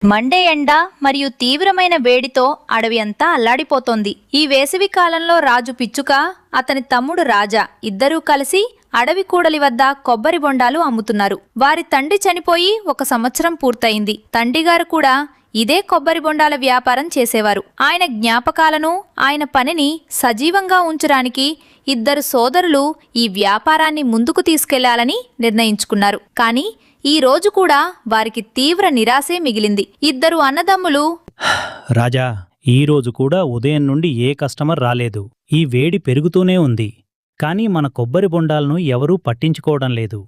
Monday ఎండ మరియు తీవ్రమైన వేడితో అడవి అంతా అల్లాడిపోతోంది. ఈ వేసవి కాలంలో రాజు పిచ్చుక, అతని తమ్ముడు రాజా ఇద్దరూ కలిసి అడవి కూడలి వద్ద కొబ్బరి బొండాలు అమ్ముతున్నారు. వారి తండ్రి చనిపోయి 1 సంవత్సరం పూర్తయింది. తండ్రిగారు కూడా ఇదే కొబ్బరి బొండాల వ్యాపారం చేసేవారు. ఆయన జ్ఞాపకాలను, ఆయన పనిని సజీవంగా ఉంచడానికి ఇద్దరు సోదరులు ఈ వ్యాపారాన్ని ముందుకు తీసుకెళ్లాలని నిర్ణయించుకున్నారు. కానీ ఈ రోజు కూడా వారికి తీవ్ర నిరాశే మిగిలింది. ఇద్దరు అన్నదమ్ములు, రాజా, ఈరోజు కూడా ఉదయం నుండి ఏ కస్టమర్ రాలేదు. ఈ వేడి పెరుగుతూనే ఉంది. కానీ మన కొబ్బరి బొండాలను ఎవరూ పట్టించుకోవడం లేదు.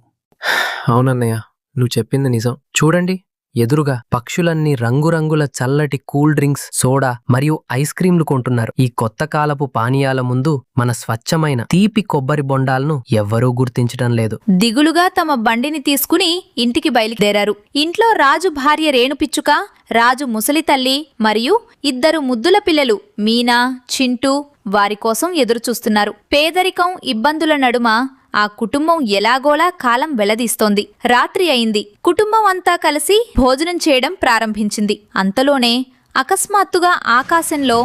అవునన్నయ్య, నువ్వు చెప్పింది నిజం. చూడండి, ఎదురుగా పక్షులన్నీ రంగురంగుల చల్లటి కూల్ డ్రింక్స్, సోడా మరియు ఐస్ క్రీంలు కొంటున్నారు. ఈ కొత్త కాలపు పానీయాల ముందు మన స్వచ్ఛమైన తీపి కొబ్బరి బొండాలను ఎవ్వరూ గుర్తించడం లేదు. దిగులుగా తమ బండిని తీసుకుని ఇంటికి బయలుదేరారు. ఇంట్లో రాజు భార్య రేణు పిచ్చుక, రాజు ముసలి తల్లి మరియు ఇద్దరు ముద్దుల పిల్లలు మీనా, చింటూ వారి కోసం ఎదురుచూస్తున్నారు. పేదరికం, ఇబ్బందుల నడుమ ఆ కుటుంబం ఎలాగోలా కాలం వెళ్లదీస్తోంది. రాత్రి అయింది. కుటుంబం అంతా కలిసి భోజనం చేయడం ప్రారంభించింది. అంతలోనే అకస్మాత్తుగా ఆకాశంలో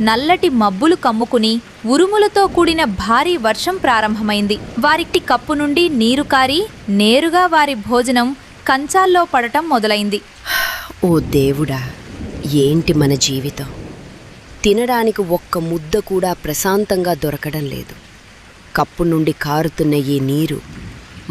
నల్లటి మబ్బులు కమ్ముకుని ఉరుములతో కూడిన భారీ వర్షం ప్రారంభమైంది. వారికి కప్పు నుండి నీరు కారి నేరుగా వారి భోజనం కంచాల్లో పడటం మొదలైంది. ఓ దేవుడా, ఏంటి మన జీవితం! తినడానికి ఒక్క ముద్ద కూడా ప్రశాంతంగా దొరకడం లేదు. కప్పు నుండి కారుతున్న ఈ నీరు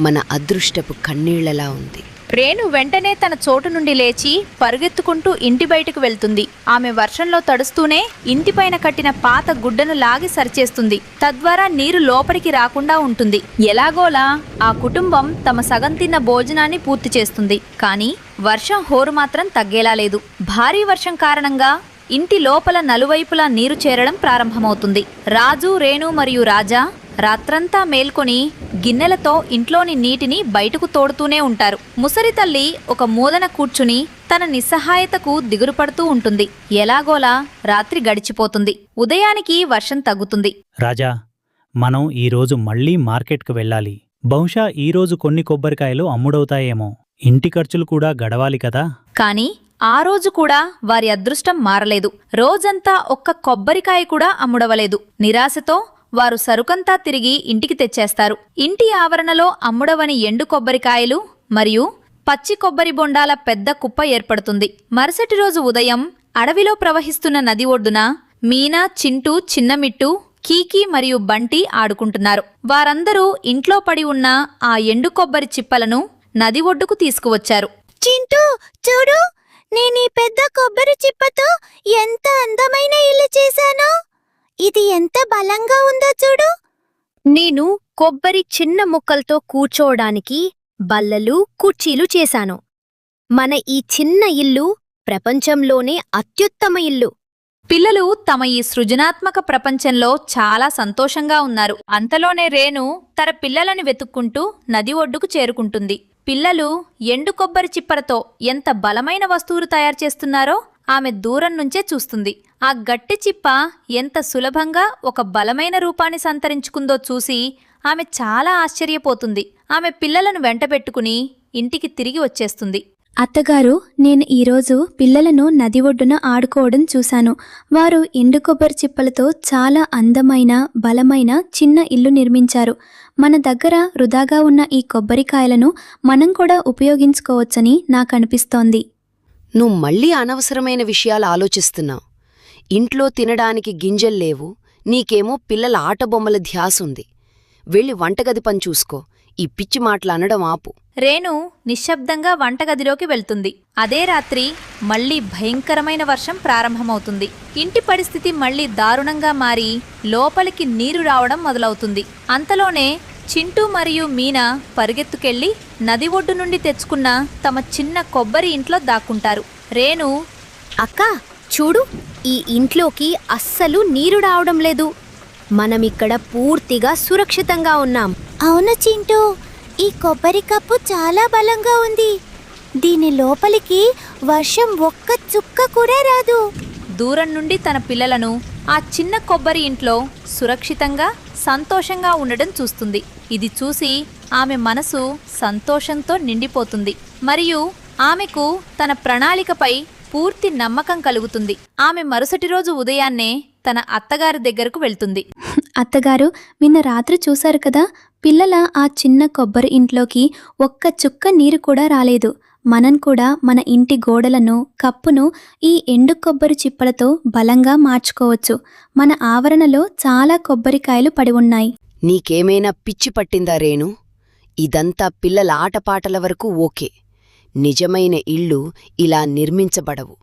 మన అదృష్టపు కన్నీళ్లలా ఉంది. రేణు వెంటనే తన చోటు నుండి లేచి పరుగెత్తుకుంటూ ఇంటి బయటకు వెళ్తుంది. ఆమె వర్షంలో తడుస్తూనే ఇంటిపైన కట్టిన పాత గుడ్డను లాగి సరిచేస్తుంది. తద్వారా నీరు లోపలికి రాకుండా ఉంటుంది. ఎలాగోలా ఆ కుటుంబం తమ సగం తిన్న భోజనాన్ని పూర్తి చేస్తుంది. కానీ వర్షం హోరు మాత్రం తగ్గేలా లేదు. భారీ వర్షం కారణంగా ఇంటి లోపల నలువైపులా నీరు చేరడం ప్రారంభమవుతుంది. రాజు, రేణు మరియు రాజా రాత్రంతా మేల్కొని గిన్నెలతో ఇంట్లోని నీటిని బయటకు తోడుతూనే ఉంటారు. ముసలి తల్లి ఒక మూలన కూర్చుని తన నిస్సహాయతకు దిగురుపడుతూ ఉంటుంది. ఎలాగోలా రాత్రి గడిచిపోతుంది. ఉదయానికి వర్షం తగ్గుతుంది. రాజా, మనం ఈరోజు మళ్లీ మార్కెట్కు వెళ్ళాలి. బహుశా ఈరోజు కొన్ని కొబ్బరికాయలు అమ్ముడవుతాయేమో. ఇంటి ఖర్చులు కూడా గడవాలి కదా. కాని ఆ రోజు కూడా వారి అదృష్టం మారలేదు. రోజంతా ఒక్క కొబ్బరికాయ కూడా అమ్ముడవలేదు. నిరాశతో వారు సరుకంతా తిరిగి ఇంటికి తెచ్చేస్తారు. ఇంటి ఆవరణలో అమ్ముడవని ఎండు కొబ్బరికాయలు మరియు పచ్చి కొబ్బరి బొండాల పెద్ద కుప్ప ఏర్పడుతుంది. మరుసటి రోజు ఉదయం అడవిలో ప్రవహిస్తున్న నది ఒడ్డున మీనా, చింటూ, చిన్నమిట్టు, కీకీ మరియు బంటి ఆడుకుంటున్నారు. వారందరూ ఇంట్లో పడి ఉన్న ఆ ఎండు కొబ్బరి చిప్పలను నది ఒడ్డుకు తీసుకువచ్చారు. చింటూ, చూడు, నేనీ పెద్ద కొబ్బరి చిప్పతో ఎంత అందమైన ఇల్లు చేశానో. ఇది ఎంత బలంగా ఉందో చూడు. నేను కొబ్బరి చిన్న ముక్కలతో కూర్చోవడానికి బల్లలు, కుర్చీలు చేశాను. మన ఈ చిన్న ఇల్లు ప్రపంచంలోనే అత్యుత్తమ ఇల్లు. పిల్లలు తమ ఈ సృజనాత్మక ప్రపంచంలో చాలా సంతోషంగా ఉన్నారు. అంతలోనే రేణు తన పిల్లలను వెతుక్కుంటూ నది ఒడ్డుకు చేరుకుంటుంది. పిల్లలు ఎండు కొబ్బరి చిప్పలతో ఎంత బలమైన వస్తువులు తయారు చేస్తున్నారో ఆమె దూరం నుంచే చూస్తుంది. ఆ గట్టి చిప్ప ఎంత సులభంగా ఒక బలమైన రూపాన్ని సంతరించుకుందో చూసి ఆమె చాలా ఆశ్చర్యపోతుంది. ఆమె పిల్లలను వెంటబెట్టుకుని ఇంటికి తిరిగి వచ్చేస్తుంది. అత్తగారు, నేను ఈరోజు పిల్లలను నది ఒడ్డున ఆడుకోవడం చూశాను. వారు ఎండు కొబ్బరి చిప్పలతో చాలా అందమైన, బలమైన చిన్న ఇల్లు నిర్మించారు. మన దగ్గర వృధాగా ఉన్న ఈ కొబ్బరికాయలను మనం కూడా ఉపయోగించుకోవచ్చని నాకు అనిపిస్తోంది. నువ్వు మళ్ళీ అనవసరమైన విషయాలు ఆలోచిస్తున్నావు. ఇంట్లో తినడానికి గింజల్లేవు, నీకేమో పిల్లల ఆటబొమ్మల ధ్యాసుంది. వెళ్ళి వంటగది పని చూసుకో. ఈ పిచ్చి మాటలు అనడం ఆపు. రేణు నిశ్శబ్దంగా వంటగదిలోకి వెళ్తుంది. అదే రాత్రి మళ్లీ భయంకరమైన వర్షం ప్రారంభమవుతుంది. ఇంటి పరిస్థితి మళ్లీ దారుణంగా మారి లోపలికి నీరు రావడం మొదలవుతుంది. అంతలోనే చింటూ మరియు మీనా పరిగెత్తుకెళ్లి నది ఒడ్డు నుండి తెచ్చుకున్న తమ చిన్న కొబ్బరి ఇంట్లో దాక్కుంటారు. రేణు, అక్క, చూడు, ఈ ఇంట్లోకి అస్సలు నీరు రావడం లేదు. మనమిక్కడ పూర్తిగా సురక్షితంగా ఉన్నాం. అవును చింటూ, ఈ కొబ్బరి కప్పు చాలా బలంగా ఉంది. దీని లోపలికి వర్షం ఒక్క చుక్క కూడా రాదు. దూరం నుండి తన పిల్లలను ఆ చిన్న కొబ్బరి ఇంట్లో సురక్షితంగా, సంతోషంగా ఉండడం చూస్తుంది. ఇది చూసి ఆమె మనసు సంతోషంతో నిండిపోతుంది. మరియు ఆమెకు తన ప్రణాళికపై పూర్తి నమ్మకం కలుగుతుంది. ఆమె మరుసటి రోజు ఉదయాన్నే తన అత్తగారి దగ్గరకు వెళ్తుంది. అత్తగారు, నిన్న రాత్రి చూశారు కదా, పిల్లల ఆ చిన్న కొబ్బరి ఇంట్లోకి ఒక్క చుక్క నీరు కూడా రాలేదు. మనం కూడా మన ఇంటి గోడలను, కప్పును ఈ ఎండు కొబ్బరి చిప్పలతో బలంగా మార్చుకోవచ్చు. మన ఆవరణలో చాలా కొబ్బరికాయలు పడి ఉన్నాయి. నీకేమైనా పిచ్చి పట్టిందా రేణు? ఇదంతా పిల్లల ఆటపాటల వరకు ఓకే. నిజమైన ఇళ్ళు ఇలా నిర్మించబడవు.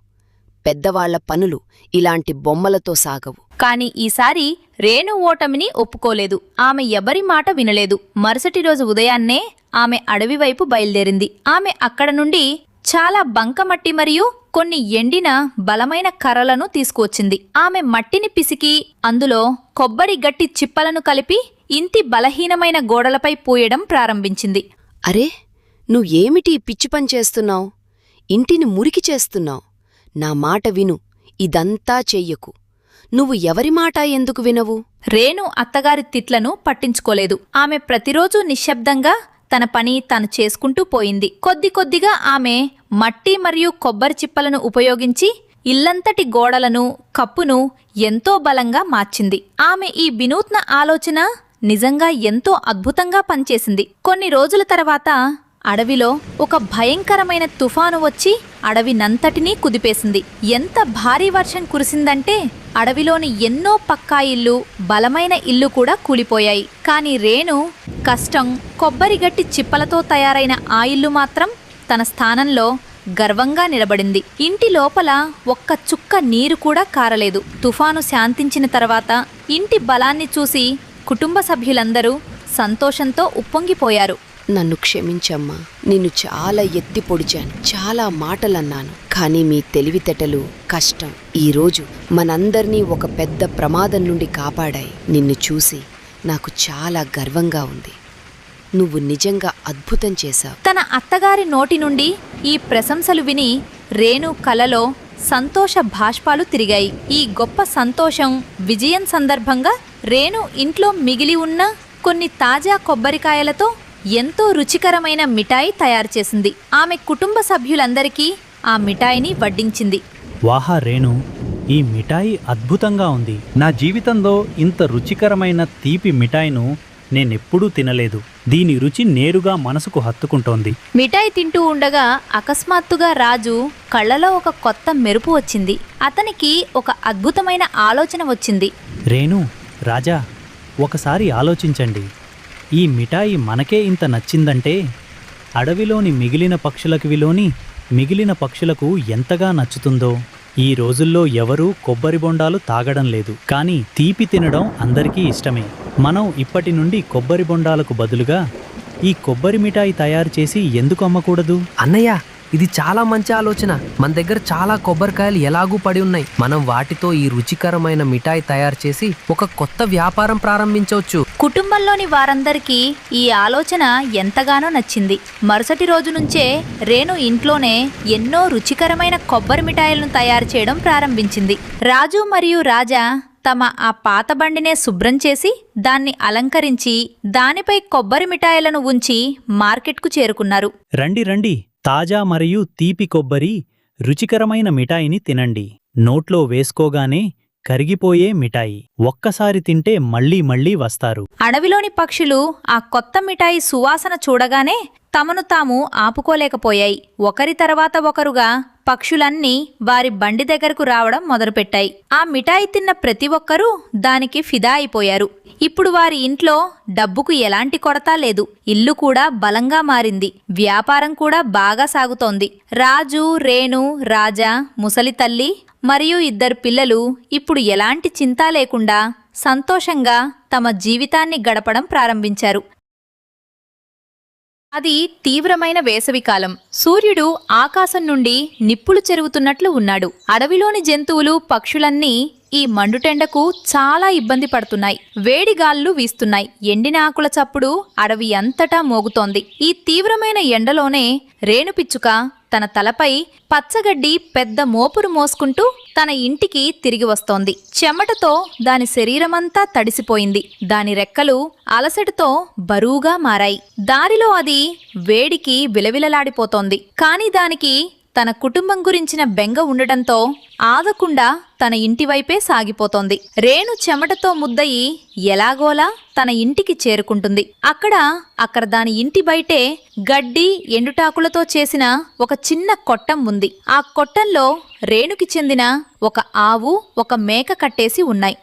పెద్దవాళ్ల పనులు ఇలాంటి బొమ్మలతో సాగవు. కాని ఈసారి రేణు ఓటమిని ఒప్పుకోలేదు. ఆమె ఎవరి మాట వినలేదు. మరుసటి రోజు ఉదయాన్నే ఆమె అడవి వైపు బయలుదేరింది. ఆమె అక్కడ నుండి చాలా బంకమట్టి మరియు కొన్ని ఎండిన బలమైన కర్రలను తీసుకువచ్చింది. ఆమె మట్టిని పిసికి అందులో కొబ్బరి గట్టి చిప్పలను కలిపి ఇంటి బలహీనమైన గోడలపై పూయడం ప్రారంభించింది. అరే, నువ్వేమిటి పిచ్చి పని చేస్తున్నావు? ఇంటిని మురికి చేస్తున్నావు. నా మాట విను, ఇదంతా చెయ్యకు. నువ్వు ఎవరి మాట ఎందుకు వినవు? రేణు అత్తగారి తిట్లను పట్టించుకోలేదు. ఆమె ప్రతిరోజూ నిశ్శబ్దంగా తన పని తాను చేసుకుంటూ పోయింది. కొద్ది కొద్దిగా ఆమె మట్టి మరియు కొబ్బరి చిప్పలను ఉపయోగించి ఇల్లంతటి గోడలను, కప్పును ఎంతో బలంగా మార్చింది. ఆమె ఈ వినూత్న ఆలోచన నిజంగా ఎంతో అద్భుతంగా పనిచేసింది. కొన్ని రోజుల తర్వాత అడవిలో ఒక భయంకరమైన తుఫాను వచ్చి అడవినంతటినీ కుదిపేసింది. ఎంత భారీ వర్షం కురిసిందంటే అడవిలోని ఎన్నో పక్కా ఇల్లు, బలమైన ఇల్లు కూడా కూలిపోయాయి. కాని రేణు కష్టం, కొబ్బరి గట్టి చిప్పలతో తయారైన ఆ ఇల్లు మాత్రం తన స్థానంలో గర్వంగా నిలబడింది. ఇంటి లోపల ఒక్క చుక్క నీరు కూడా కారలేదు. తుఫాను శాంతించిన తర్వాత ఇంటి బలాన్ని చూసి కుటుంబ సభ్యులందరూ సంతోషంతో ఉప్పొంగిపోయారు. నన్ను క్షమించమ్మా. నిన్ను చాలా ఎత్తి పొడిచాను, చాలా మాటలన్నాను. కానీ మీ తెలివితేటలు, కష్టం ఈరోజు మనందర్నీ ఒక పెద్ద ప్రమాదం నుండి కాపాడాయి. నిన్ను చూసి నాకు చాలా గర్వంగా ఉంది. నువ్వు నిజంగా అద్భుతం చేశావు. తన అత్తగారి నోటి నుండి ఈ ప్రశంసలు విని రేణు కలలో సంతోష భాష్పాలు తిరిగాయి. ఈ గొప్ప సంతోషం, విజయం సందర్భంగా రేణు ఇంట్లో మిగిలి ఉన్న కొన్ని తాజా కొబ్బరికాయలతో ఎంతో రుచికరమైన మిఠాయి తయారు చేసింది. ఆమె కుటుంబ సభ్యులందరికీ ఆ మిఠాయిని వడ్డించింది. వాహా రేణు, ఈ మిఠాయి అద్భుతంగా ఉంది. నా జీవితంలో ఇంత రుచికరమైన తీపి మిఠాయిను నేనెప్పుడూ తినలేదు. దీని రుచి నేరుగా మనసుకు హత్తుకుంటోంది. మిఠాయి తింటూ ఉండగా అకస్మాత్తుగా రాజు కళ్ళలో ఒక కొత్త మెరుపు వచ్చింది. అతనికి ఒక అద్భుతమైన ఆలోచన వచ్చింది. రేణు, రాజా, ఒకసారి ఆలోచించండి. ఈ మిఠాయి మనకే ఇంత నచ్చిందంటే అడవిలోని మిగిలిన పక్షులకు ఎంతగా నచ్చుతుందో. ఈ రోజుల్లో ఎవరూ కొబ్బరి బొండాలు తాగడం లేదు, కానీ తీపి తినడం అందరికీ ఇష్టమే. మనం ఇప్పటి నుండి కొబ్బరి బొండాలకు బదులుగా ఈ కొబ్బరి మిఠాయి తయారు చేసి ఎందుకు అమ్మకూడదు? అన్నయ్య, ఇది చాలా మంచి ఆలోచన. మన దగ్గర చాలా కొబ్బరికాయలు ఎలాగూ పడి ఉన్నాయి. మనం వాటితో ఈ రుచికరమైన మిఠాయి తయారు చేసి ఒక కొత్త వ్యాపారం ప్రారంభించవచ్చు. కుటుంబంలోని వారందరికీ ఈ ఆలోచన ఎంతగానో నచ్చింది. మరుసటి రోజు నుంచే రేణు ఇంట్లోనే ఎన్నో రుచికరమైన కొబ్బరి మిఠాయిలను తయారు చేయడం ప్రారంభించింది. రాజు మరియు రాజా తమ ఆ పాత బండినే శుభ్రం చేసి దాన్ని అలంకరించి దానిపై కొబ్బరి మిఠాయిలను ఉంచి మార్కెట్కు చేరుకున్నారు. రండి రండి, తాజా మరియు తీపి కొబ్బరి రుచికరమైన మిఠాయిని తినండి. నోట్లో వేసుకోగానే కరిగిపోయే మిఠాయి. ఒక్కసారి తింటే మళ్ళీ మళ్ళీ వస్తారు. అడవిలోని పక్షులు ఆ కొత్త మిఠాయి సువాసన చూడగానే తమను తాము ఆపుకోలేకపోయాయి. ఒకరి తర్వాత ఒకరుగా పక్షులన్నీ వారి బండి దగ్గరకు రావడం మొదలుపెట్టాయి. ఆ మిఠాయి తిన్న ప్రతి ఒక్కరూ దానికి ఫిదా అయిపోయారు. ఇప్పుడు వారి ఇంట్లో డబ్బుకు ఎలాంటి కొరత లేదు. ఇల్లు కూడా బలంగా మారింది. వ్యాపారం కూడా బాగా సాగుతోంది. రాజు, రేణు, రాజా, ముసలి తల్లి మరియు 2 పిల్లలు ఇప్పుడు ఎలాంటి చింత లేకుండా సంతోషంగా తమ జీవితాన్ని గడపడం ప్రారంభించారు. అది తీవ్రమైన వేసవికాలం. సూర్యుడు ఆకాశం నుండి నిప్పులు చెరుగుతున్నట్లు ఉన్నాడు. అడవిలోని జంతువులు, పక్షులన్నీ ఈ మండుటెండకు చాలా ఇబ్బంది పడుతున్నాయి. వేడిగాళ్ళు వీస్తున్నాయి. ఎండిన ఆకుల చప్పుడు అడవి అంతటా మోగుతోంది. ఈ తీవ్రమైన ఎండలోనే రేణుపిచ్చుక తన తలపై పచ్చగడ్డి పెద్ద మోపురు మోసుకుంటూ తన ఇంటికి తిరిగి వస్తోంది. చెమటతో దాని శరీరమంతా తడిసిపోయింది. దాని రెక్కలు అలసటతో బరువుగా మారాయి. దారిలో అది వేడికి విలవిలలాడిపోతోంది. కాని దానికి తన కుటుంబం గురించిన బెంగ ఉండటంతో ఆగకుండా తన ఇంటివైపే సాగిపోతోంది. రేణు చెమటతో ముద్దయి ఎలాగోలా తన ఇంటికి చేరుకుంటుంది. అక్కడ దాని ఇంటి బయటే గడ్డి ఎండుటాకులతో చేసిన ఒక చిన్న కొట్టం ఉంది. ఆ కొట్టంలో రేణుకి చెందిన ఒక ఆవు, ఒక మేక కట్టేసి ఉన్నాయి.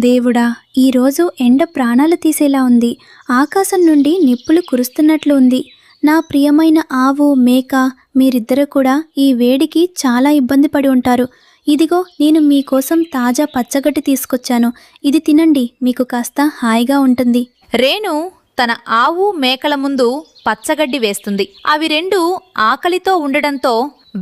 దేవుడా, ఈరోజు ఎండ ప్రాణాలు తీసేలా ఉంది. ఆకాశం నుండి నిప్పులు కురుస్తున్నట్లు ఉంది. నా ప్రియమైన ఆవు, మేక, మీరిద్దరూ కూడా ఈ వేడికి చాలా ఇబ్బంది పడి ఉంటారు. ఇదిగో, నేను మీకోసం తాజా పచ్చగడ్డి తీసుకొచ్చాను. ఇది తినండి, మీకు కాస్త హాయిగా ఉంటుంది. రేణు తన ఆవు, మేకల ముందు పచ్చగడ్డి వేస్తుంది. అవి రెండు ఆకలితో ఉండడంతో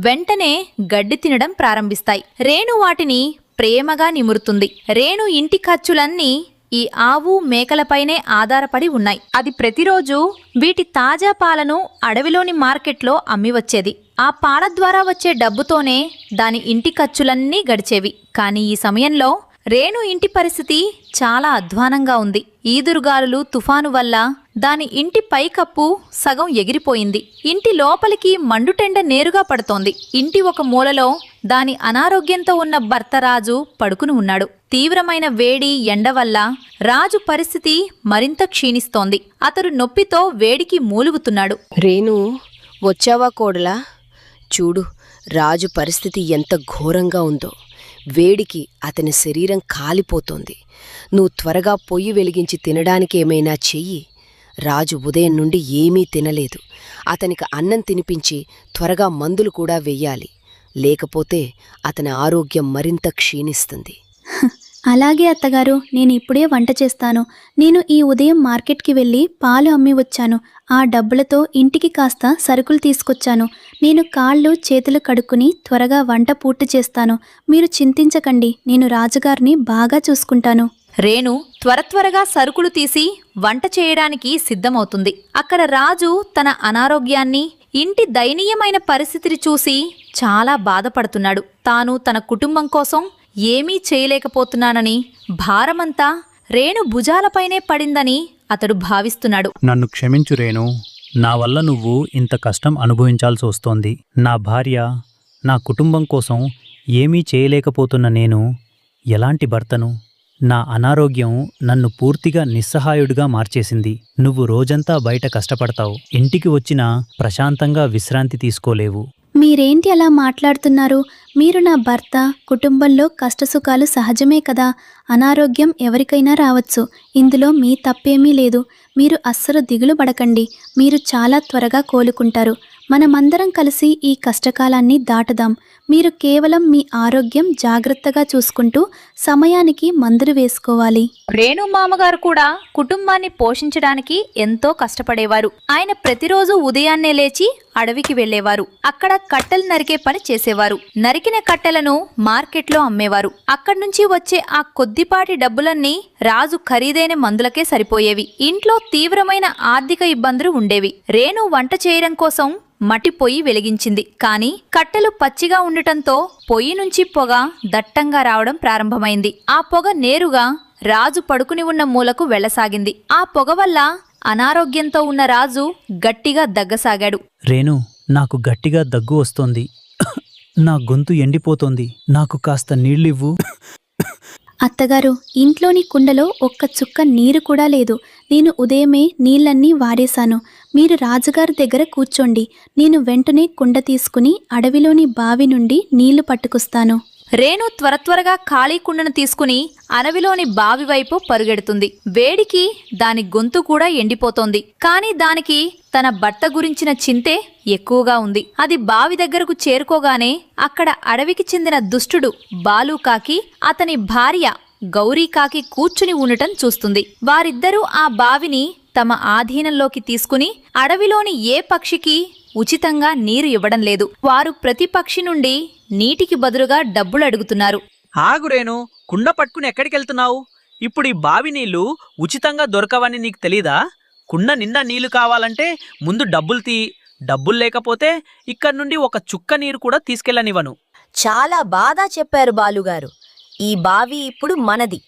వెంటనే గడ్డి తినడం ప్రారంభిస్తాయి. రేణు వాటిని ప్రేమగా నిమురుతుంది. రేణు ఇంటి ఖర్చులన్నీ ఈ ఆవు, మేకలపైనే ఆధారపడి ఉన్నాయి. అది ప్రతిరోజు వీటి తాజా పాలను అడవిలోని మార్కెట్లో అమ్మి వచ్చేది. ఆ పాల ద్వారా వచ్చే డబ్బుతోనే దాని ఇంటి ఖర్చులన్నీ గడిచేవి. కానీ ఈ సమయంలో రేణు ఇంటి పరిస్థితి చాలా అధ్వానంగా ఉంది. ఈదురుగాలులు, తుఫాను వల్ల దాని ఇంటి పైకప్పు సగం ఎగిరిపోయింది. ఇంటి లోపలికి మండుటెండ నేరుగా పడుతోంది. ఇంటి ఒక మూలలో దాని అనారోగ్యంతో ఉన్న భర్త రాజు పడుకుని ఉన్నాడు. తీవ్రమైన వేడి, ఎండ వల్ల రాజు పరిస్థితి మరింత క్షీణిస్తోంది. అతడు నొప్పితో వేడికి మూలుగుతున్నాడు. రేణు, వచ్చావా కోడలా? చూడు, రాజు పరిస్థితి ఎంత ఘోరంగా ఉందో. వేడికి అతని శరీరం కాలిపోతోంది. నువ్వు త్వరగా పొయ్యి వెలిగించి తినడానికి ఏమైనా చెయ్యి. రాజు ఉదయం నుండి ఏమీ తినలేదు. అతనికి అన్నం తినిపించి త్వరగా మందులు కూడా వెయ్యాలి. లేకపోతే అతని ఆరోగ్యం మరింత క్షీణిస్తుంది. అలాగే అత్తగారు, నేను ఇప్పుడే వంట చేస్తాను. నేను ఈ ఉదయం మార్కెట్కి వెళ్ళి పాలు అమ్మి వచ్చాను. ఆ డబ్బులతో ఇంటికి కాస్త సరుకులు తీసుకొచ్చాను. నేను కాళ్ళు, చేతులు కడుక్కుని త్వరగా వంట పూర్తి చేస్తాను. మీరు చింతించకండి, నేను రాజుగారిని బాగా చూసుకుంటాను. రేణు త్వరగా సరుకులు తీసి వంట చేయడానికి సిద్ధమవుతుంది. అక్కడ రాజు తన అనారోగ్యాన్ని, ఇంటి దయనీయమైన పరిస్థితిని చూసి చాలా బాధపడుతున్నాడు. తాను తన కుటుంబం కోసం ఏమీ చేయలేకపోతున్నానని, భారమంతా రేణు భుజాలపైనే పడిందని అతడు భావిస్తున్నాడు. నన్ను క్షమించు రేణు, నా వల్ల నువ్వు ఇంత కష్టం అనుభవించాల్సి వస్తోంది. నా భార్య, నా కుటుంబం కోసం ఏమీ చేయలేకపోతున్న నేను ఎలాంటి భర్తను? నా అనారోగ్యం నన్ను పూర్తిగా నిస్సహాయుడిగా మార్చేసింది. నువ్వు రోజంతా బయట కష్టపడతావు, ఇంటికి వచ్చినా ప్రశాంతంగా విశ్రాంతి తీసుకోలేవు. మీరేంటి అలా మాట్లాడుతున్నారు? మీరు నా భర్త. కుటుంబంలో కష్టసుఖాలు సహజమే కదా. అనారోగ్యం ఎవరికైనా రావచ్చు. ఇందులో మీ తప్పేమీ లేదు. మీరు అస్సలు దిగులు పడకండి. మీరు చాలా త్వరగా కోలుకుంటారు. మనమందరం కలిసి ఈ కష్టకాలాన్ని దాటుదాం. మీరు కేవలం మీ ఆరోగ్యం జాగ్రత్తగా చూసుకుంటూ సమయానికి మందులు వేసుకోవాలి. రేణు మామగారు కూడా కుటుంబాన్ని పోషించడానికి ఎంతో కష్టపడేవారు. ఆయన ప్రతిరోజు ఉదయాన్నే లేచి అడవికి వెళ్లేవారు. అక్కడ కట్టెలు నరికే పని చేసేవారు. నరికిన కట్టెలను మార్కెట్లో అమ్మేవారు. అక్కడి నుంచి వచ్చే ఆ కొద్దిపాటి డబ్బులన్నీ రాజు ఖరీదైన మందులకే సరిపోయేవి. ఇంట్లో తీవ్రమైన ఆర్థిక ఇబ్బందులు ఉండేవి. రేణు వంట చేయడం కోసం మట్టి పొయ్యి వెలిగించింది. కాని కట్టెలు పచ్చిగా ఉండటంతో పొయ్యి నుంచి పొగ దట్టంగా రావడం ప్రారంభమైంది. ఆ పొగ నేరుగా రాజు పడుకుని ఉన్న మూలకు వెళ్లసాగింది. ఆ పొగ వల్ల అనారోగ్యంతో ఉన్న రాజు గట్టిగా దగ్గసాగాడు. రేణు, నాకు గట్టిగా దగ్గు వస్తోంది. నా గొంతు ఎండిపోతోంది. నాకు కాస్త నీళ్ళివ్వు. అత్తగారు, ఇంట్లోని కుండలో ఒక్క చుక్క నీరు కూడా లేదు. నేను ఉదయమే నీళ్ళన్నీ వాడేశాను. మీరు రాజుగారి దగ్గర కూర్చోండి. నేను వెంటనే కుండ తీసుకుని అడవిలోని బావి నుండి నీళ్లు పట్టుకొస్తాను. రేణు త్వరగా ఖాళీ కుండను తీసుకుని అడవిలోని బావి వైపు పరుగెడుతుంది. వేడికి దాని గొంతు కూడా ఎండిపోతోంది. కాని దానికి తన భర్త గురించిన చింతే ఎక్కువగా ఉంది. అది బావి దగ్గరకు చేరుకోగానే అక్కడ అడవికి చెందిన దుష్టుడు బాలుకాకి, అతని భార్య గౌరీకాకి కూర్చుని ఉండటం చూస్తుంది. వారిద్దరూ ఆ బావిని తమ ఆధీనంలోకి తీసుకుని అడవిలోని ఏ పక్షికి ఉచితంగా నీరు ఇవ్వడం లేదు. వారు ప్రతి పక్షి నుండి నీటికి బదులుగా డబ్బులు అడుగుతున్నారు. ఆగురేను, కుండ పట్టుకుని ఎక్కడికెళ్తున్నావు? ఇప్పుడు ఈ బావి నీళ్లు ఉచితంగా దొరకవని నీకు తెలీదా? కుండ నిండా నీళ్లు కావాలంటే ముందు డబ్బులు తీ. డబ్బులు లేకపోతే ఇక్కడి నుండి ఒక చుక్క నీరు కూడా తీసుకెళ్ళనివ్వను. చాలా బాగా చెప్పారు బాలుగారు. ఈ బావి ఇప్పుడు మనది.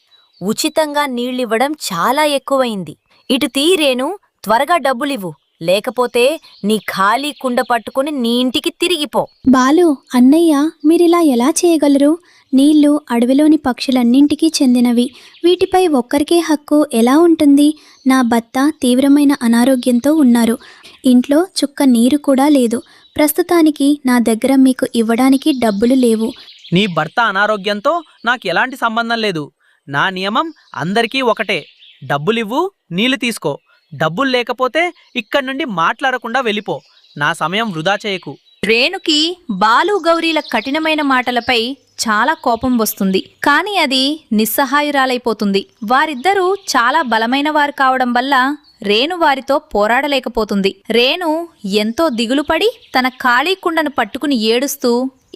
ఉచితంగా నీళ్ళివ్వడం చాలా ఎక్కువైంది. ఇటు తీరేను, త్వరగా డబ్బులివ్వు. లేకపోతే నీ ఖాళీ కుండ పట్టుకుని నీ ఇంటికి తిరిగిపో. బాలు, అన్నయ్య, మీరిలా ఎలా చేయగలరు? నీళ్లు అడవిలోని పక్షులన్నింటికీ చెందినవి. వీటిపై ఒక్కరికే హక్కు ఎలా ఉంటుంది? నా భర్త తీవ్రమైన అనారోగ్యంతో ఉన్నారు. ఇంట్లో చుక్క నీరు కూడా లేదు. ప్రస్తుతానికి నా దగ్గర మీకు ఇవ్వడానికి డబ్బులు లేవు. నీ భర్త అనారోగ్యంతో నాకు ఎలాంటి సంబంధం లేదు. నా నియమం అందరికీ ఒకటే. డబ్బులివ్వు, నీళ్లు తీసుకో. డబ్బులు లేకపోతే ఇక్కడి నుండి మాట్లాడకుండా వెళ్ళిపో. నా సమయం వృధా చేయకు. రేణుకి బాలు గౌరీల కఠినమైన మాటలపై చాలా కోపం వస్తుంది. కానీ అది నిస్సహాయురాలైపోతుంది. వారిద్దరూ చాలా బలమైన వారు కావడం వల్ల రేణు వారితో పోరాడలేకపోతుంది. రేణు ఎంతో దిగులుపడి తన ఖాళీ కుండను పట్టుకుని ఏడుస్తూ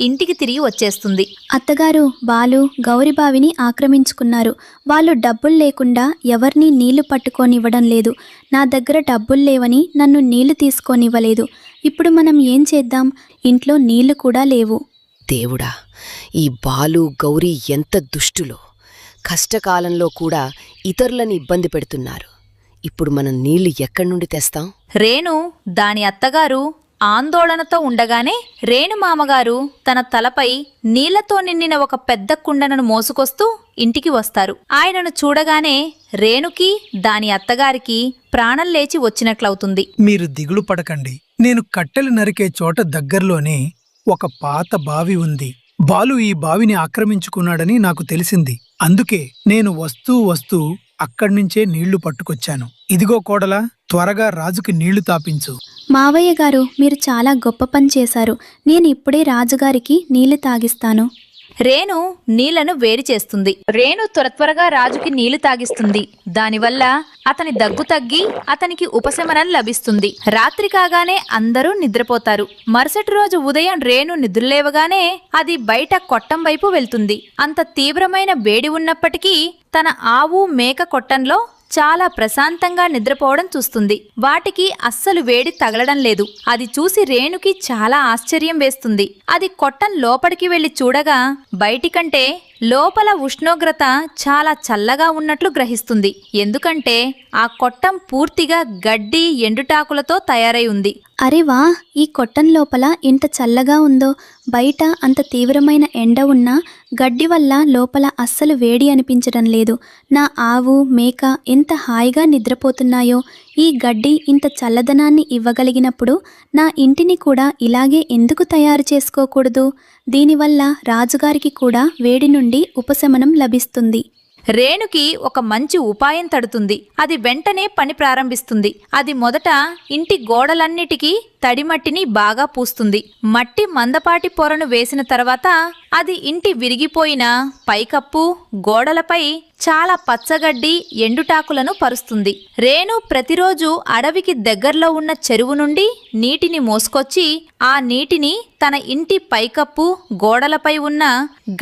ఇంటికి తిరిగి వచ్చేస్తుంది. అత్తగారు, బాలు గౌరిబావిని ఆక్రమించుకున్నారు. వాళ్ళు డబ్బులు లేకుండా ఎవరినీ నీళ్లు పట్టుకోనివ్వడం లేదు. నా దగ్గర డబ్బులు లేవని నన్ను నీళ్లు తీసుకోనివ్వలేదు. ఇప్పుడు మనం ఏం చేద్దాం? ఇంట్లో నీళ్లు కూడా లేవు. దేవుడా, ఈ బాలు గౌరీ ఎంత దుష్టులో! కష్టకాలంలో కూడా ఇతరులని ఇబ్బంది పెడుతున్నారు. ఇప్పుడు మనం నీళ్లు ఎక్కడి నుండి తెస్తాం? రేణు దాని అత్తగారు ఆందోళనతో ఉండగానే రేణు మామగారు తన తలపై నీళ్లతో నిండిన ఒక పెద్ద కుండను మోసుకొస్తూ ఇంటికి వస్తారు. ఆయనను చూడగానే రేణుకి దాని అత్తగారికి ప్రాణం లేచి వచ్చినట్లవుతుంది. మీరు దిగులు పడకండి. నేను కట్టెలు నరికే చోట దగ్గర్లోనే ఒక పాత బావి ఉంది. బాలు ఈ బావిని ఆక్రమించుకున్నాడని నాకు తెలిసింది. అందుకే నేను వస్తూ అక్కడ్నుంచే నీళ్లు పట్టుకొచ్చాను. ఇదిగో కోడలా, త్వరగా రాజుకి నీళ్లు తాపించు. మావయ్య గారు, మీరు చాలా గొప్ప పని చేశారు. నేను ఇప్పుడే రాజుగారికి నీళ్లు తాగిస్తాను. రేణు నీళ్లను వేడి చేస్తుంది. రేణు త్వరగా రాజుకి నీళ్లు తాగిస్తుంది. దానివల్ల అతని దగ్గు తగ్గి అతనికి ఉపశమనం లభిస్తుంది. రాత్రి కాగానే అందరూ నిద్రపోతారు. మరుసటి రోజు ఉదయం రేణు నిద్రలేవగానే అది బయట కొట్టం వైపు వెళ్తుంది. అంత తీవ్రమైన వేడి ఉన్నప్పటికీ తన ఆవు మేక కొట్టంలో చాలా ప్రశాంతంగా నిద్రపోవడం చూస్తుంది. వాటికి అస్సలు వేడి తగలడం లేదు. అది చూసి రేణుకి చాలా ఆశ్చర్యం వేస్తుంది. అది కొట్టం లోపలికి వెళ్లి చూడగా బయటికంటే లోపల ఉష్ణోగ్రత చాలా చల్లగా ఉన్నట్లు గ్రహిస్తుంది. ఎందుకంటే ఆ కొట్టం పూర్తిగా గడ్డి ఎండుటాకులతో తయారై ఉంది. అరే వా, ఈ కొట్టం లోపల ఎంత చల్లగా ఉందో! బయట అంత తీవ్రమైన ఎండ ఉన్నా గడ్డి వల్ల లోపల అస్సలు వేడి అనిపించడం లేదు. నా ఆవు మేక ఎంత హాయిగా నిద్రపోతున్నాయో! ఈ గడ్డి ఇంత చల్లదనాన్ని ఇవ్వగలిగినప్పుడు నా ఇంటిని కూడా ఇలాగే ఎందుకు తయారు చేసుకోకూడదు? దీనివల్ల రాజుగారికి కూడా వేడి నుండి ఉపశమనం లభిస్తుంది. రేణుకి ఒక మంచి ఉపాయం తడుతుంది. అది వెంటనే పని ప్రారంభిస్తుంది. అది మొదట ఇంటి గోడలన్నిటికీ తడిమట్టిని బాగా పూస్తుంది. మట్టి మందపాటి పొరను వేసిన తర్వాత అది ఇంటి విరిగిపోయిన పైకప్పు గోడలపై చాలా పచ్చగడ్డి ఎండుటాకులను పరుస్తుంది. రేణు ప్రతిరోజు అడవికి దగ్గరలో ఉన్న చెరువు నుండి నీటిని మోసుకొచ్చి ఆ నీటిని తన ఇంటి పైకప్పు గోడలపై ఉన్న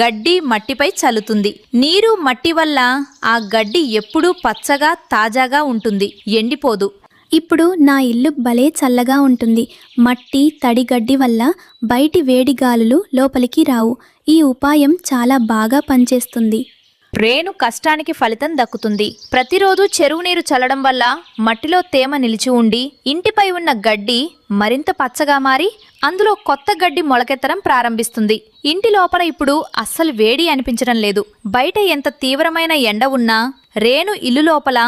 గడ్డి మట్టిపై చల్లుతుంది. నీరు మట్టి వల్ల ఆ గడ్డి ఎప్పుడూ పచ్చగా తాజాగా ఉంటుంది, ఎండిపోదు. ఇప్పుడు నా ఇల్లు భలే చల్లగా ఉంటుంది. మట్టి తడిగడ్డి వల్ల బయటి వేడి గాలులు లోపలికి రావు. ఈ ఉపాయం చాలా బాగా పనిచేస్తుంది. రేణు కష్టానికి ఫలితం దక్కుతుంది. ప్రతిరోజు చెరువు నీరు చల్లడం వల్ల మట్టిలో తేమ నిలిచి ఉండి ఇంటిపై ఉన్న గడ్డి మరింత పచ్చగా మారి అందులో కొత్త గడ్డి మొలకెత్తడం ప్రారంభిస్తుంది. ఇంటి లోపల ఇప్పుడు అస్సలు వేడి అనిపించడం లేదు. బయట ఎంత తీవ్రమైన ఎండ ఉన్నా రేణు ఇల్లు లోపల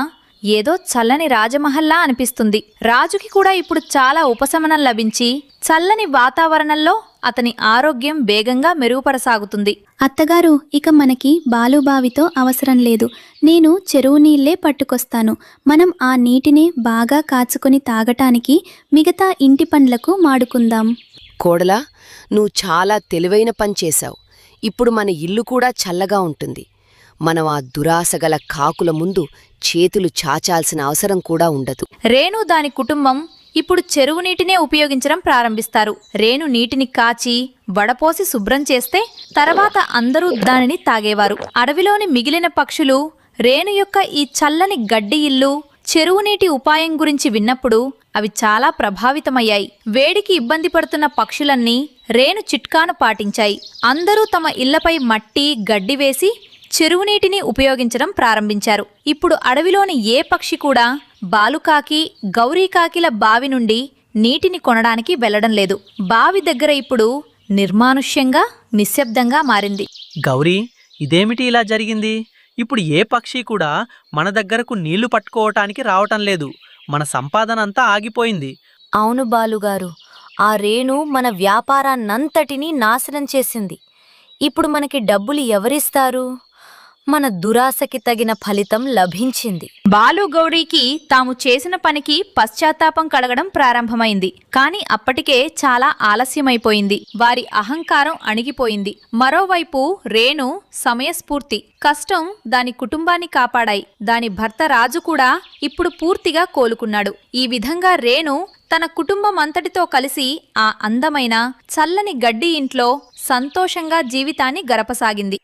ఏదో చల్లని రాజమహల్లా అనిపిస్తుంది. రాజుకి కూడా ఇప్పుడు చాలా ఉపశమనం లభించి చల్లని వాతావరణంలో అతని ఆరోగ్యం వేగంగా మెరుగుపడసాగుతుంది. అత్తగారు, ఇక మనకి బాలుబావితో అవసరం లేదు. నేను చెరువు నీళ్లే పట్టుకొస్తాను. మనం ఆ నీటిని బాగా కాచుకొని తాగటానికి మిగతా ఇంటి పనులకు మాడుకుందాం. కోడలా, నువ్వు చాలా తెలివైన పని చేశావు. ఇప్పుడు మన ఇల్లు కూడా చల్లగా ఉంటుంది. మనం ఆ దురాశగల కాకుల ముందు చేతులు చాచాల్సిన అవసరం కూడా ఉండదు. రేణు దాని కుటుంబం ఇప్పుడు చెరువు నీటినే ఉపయోగించడం ప్రారంభిస్తారు. రేణు నీటిని కాచి వడపోసి శుభ్రం చేస్తే తర్వాత అందరూ దానిని తాగేవారు. అడవిలోని మిగిలిన పక్షులు రేణు యొక్క ఈ చల్లని గడ్డి ఇల్లు చెరువు నీటి ఉపాయం గురించి విన్నప్పుడు అవి చాలా ప్రభావితమయ్యాయి. వేడికి ఇబ్బంది పడుతున్న పక్షులన్నీ రేణు చిట్కాను పాటించాయి. అందరూ తమ ఇళ్లపై మట్టి గడ్డి వేసి చెరువు నీటిని ఉపయోగించడం ప్రారంభించారు. ఇప్పుడు అడవిలోని ఏ పక్షి కూడా బాలుకాకి గౌరీకాకిల బావి నుండి నీటిని కొనడానికి వెళ్లడం లేదు. బావి దగ్గర ఇప్పుడు నిర్మానుష్యంగా నిశ్శబ్దంగా మారింది. గౌరీ, ఇదేమిటి ఇలా జరిగింది? ఇప్పుడు ఏ పక్షి కూడా మన దగ్గరకు నీళ్లు పట్టుకోవటానికి రావటం లేదు. మన సంపాదన అంతా ఆగిపోయింది. అవును బాలుగారు, ఆ రేణు మన వ్యాపారాన్నంతటినీ నాశనం చేసింది. ఇప్పుడు మనకి డబ్బులు ఎవరిస్తారు? మన దురాశకి తగిన ఫలితం లభించింది. బాలు గౌరీకి తాము చేసిన పనికి పశ్చాత్తాపం కలగడం ప్రారంభమైంది. కాని అప్పటికే చాలా ఆలస్యమైపోయింది. వారి అహంకారం అణిగిపోయింది. మరోవైపు రేణు సమయస్ఫూర్తి, కష్టం దాని కుటుంబాన్ని కాపాడాయి. దాని భర్త రాజు కూడా ఇప్పుడు పూర్తిగా కోలుకున్నాడు. ఈ విధంగా రేణు తన కుటుంబం అంతటితో కలిసి ఆ అందమైన చల్లని గడ్డి ఇంట్లో సంతోషంగా జీవితాన్ని గడపసాగింది.